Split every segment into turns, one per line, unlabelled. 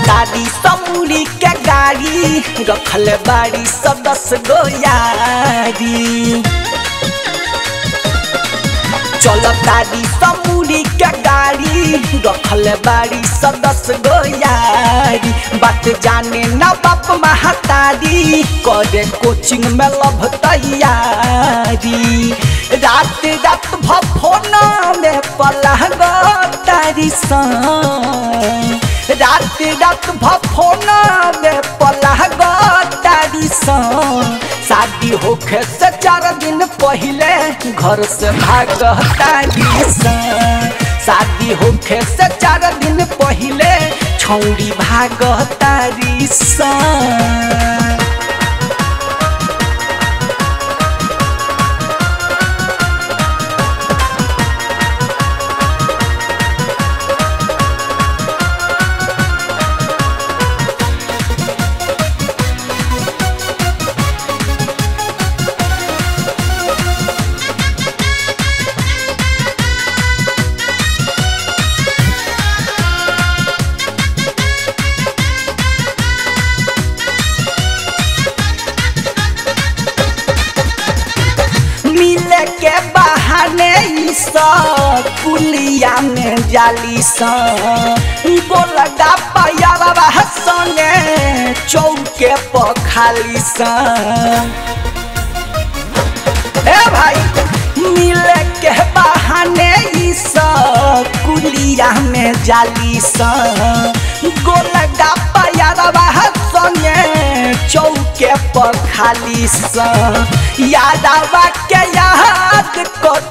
तारी समूरी के गाड़ी रखल बाड़ी 10 गो यारी चल तारी समूरी के गाड़ी रखल बाड़ी 10 गो यारी बात जाने ना बाप महतारी करे कोचिंग में लभ तैयारी रात रात भफोना में पलग तारी रात रात भफोना में पलग तारी शादी होखे से 4 दिन पहले घर से भाग तारी शादी होखे से 4 दिन पहले छौड़ी भाग तारी के बहाने पुलिया में जाली गोलगा पाया संगे चौके पर खाली ए भाई मिले के बहाने कुलिया में जाली गोलगा पाया संगे चौके पर खाली यादवा के याद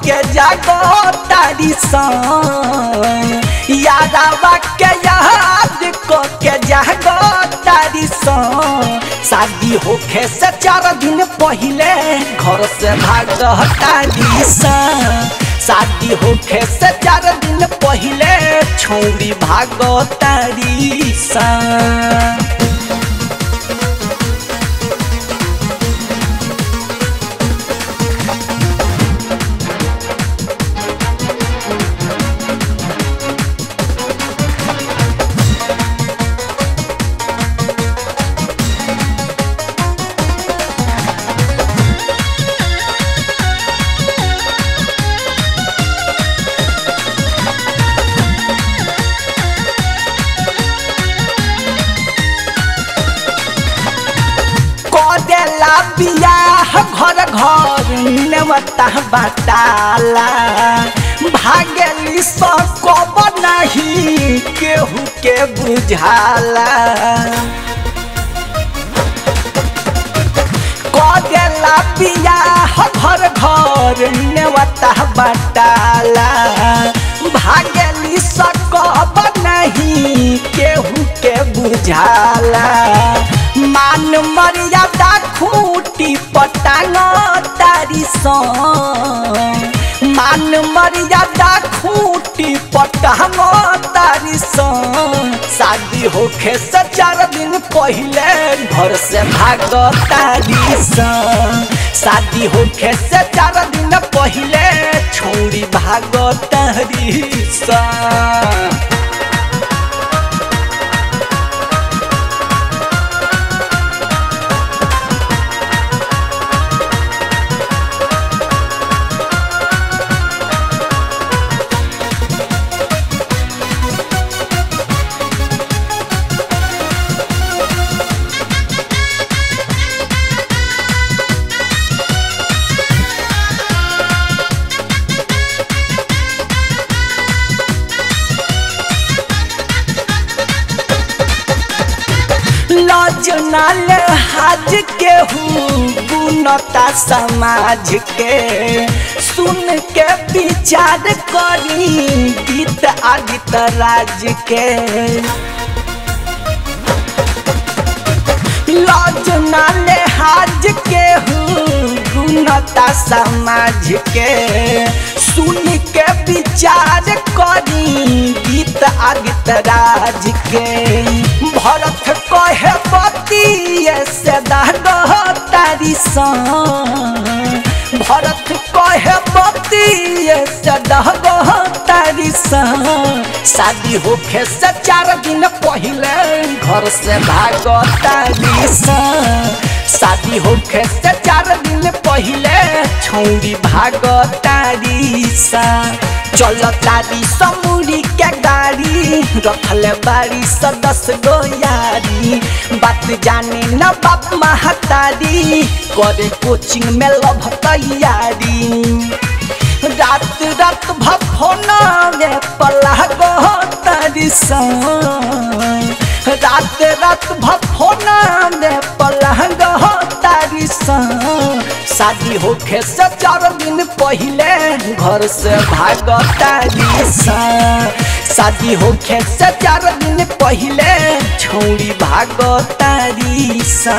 के जागो तारी यादवा के याद के जागो तारी शादी होखे से 4 दिन पहले घर से भाग तारी शादी होखे से 4 दिन पहले छौड़ी भाग तारी बियाह घर घर नेवता बाटाला भागेली सब नहीं केहू के बुझाला कदेला बियाह घर घर नेवता बाटाला भागेली सब नहीं केहू के बुझाला मान मर्यादा खूटी पटांग तारी मान मर्यादा खूटी पटांग तारी शादी होखे से 4 दिन पहले घर से भाग तारी शादी होखे से 4 दिन पहले छौड़ी भाग तारी नाल हाज के गुणता समाज के सुन के विचार करी गीत आदित राज के लज नाले हाज के गुणता समाज के सुन के विचार करी गीत आदित राज के भरत कहे पति से तारी भरत कहे पति से तारी तारी सा शादी होखे से 4 दिन पहले घर से भागो तारी सा शादी होखे से 4 दिन पहले छौरी भागो तारी सा चल तारी समुरी के गाड़ी रखले बारी 10 गो यारी बात जाने न बाप महतारी करे कोचिंग में लभ तैयारी रात रात भफोना में पलागो तारी सा रात रात भफोना में पलागो तारी सा शादी होखे से 4 दिन पहले घर से भागो तारी सा शादी होखे से 4 दिन पहले छौरी भागो तारी सा।